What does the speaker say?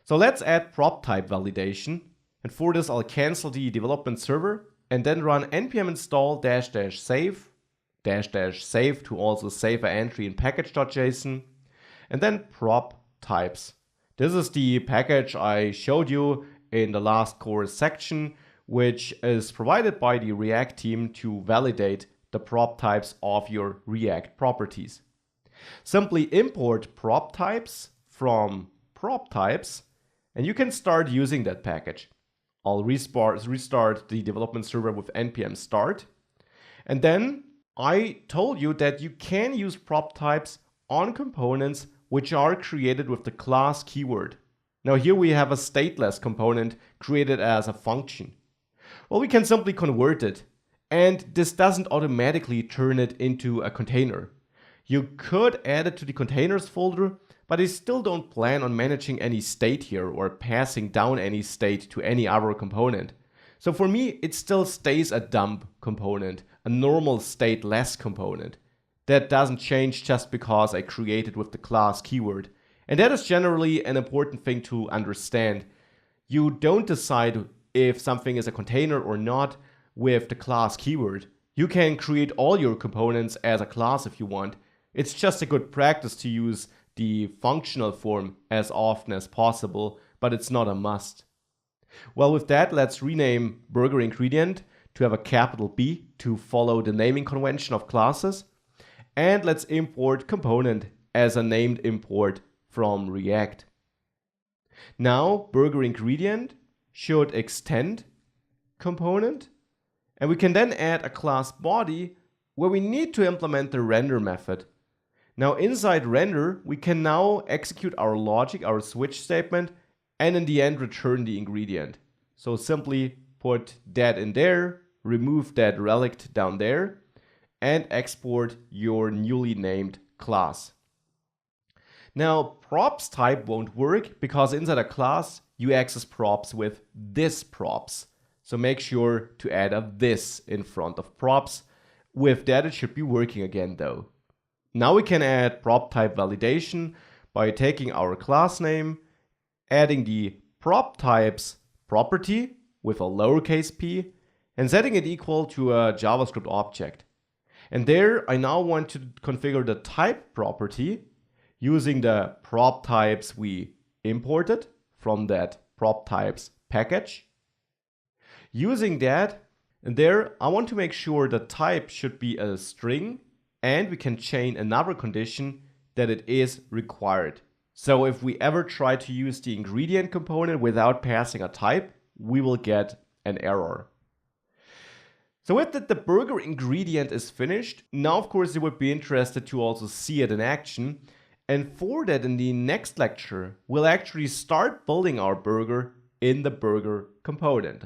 So let's add prop type validation. And for this, I'll cancel the development server and then run npm install --save --save to also save an entry in package.json, and then prop types. This is the package I showed you in the last course section, which is provided by the React team to validate the prop types of your React properties. Simply import prop types from prop types, and you can start using that package. I'll restart the development server with npm start. And then I told you that you can use prop types on components which are created with the class keyword. Now here we have a stateless component created as a function. Well, we can simply convert it, and this doesn't automatically turn it into a container. You could add it to the containers folder, but I still don't plan on managing any state here or passing down any state to any other component. So for me, it still stays a dump component, a normal stateless component. That doesn't change just because I created with the class keyword. And that is generally an important thing to understand. You don't decide if something is a container or not with the class keyword. You can create all your components as a class if you want. It's just a good practice to use the functional form as often as possible, but it's not a must. Well, with that, let's rename burger ingredient to have a capital B to follow the naming convention of classes. And let's import component as a named import from React. Now, burger ingredient should extend component, and we can then add a class body where we need to implement the render method. Now inside render, we can now execute our logic, our switch statement, and in the end return the ingredient. So simply put that in there, remove that relic down there, and export your newly named class. Now props type won't work because inside a class you access props with this props. So make sure to add a this in front of props. With that, it should be working again though. Now we can add prop type validation by taking our class name, adding the prop types property with a lowercase p, and setting it equal to a JavaScript object. And there I now want to configure the type property using the prop types we imported from that prop types package. Using that, and there I want to make sure the type should be a string, and we can chain another condition that it is required. So if we ever try to use the ingredient component without passing a type, we will get an error. So with that, the burger ingredient is finished. Now, of course, you would be interested to also see it in action. And for that, in the next lecture, we'll actually start building our burger in the burger component.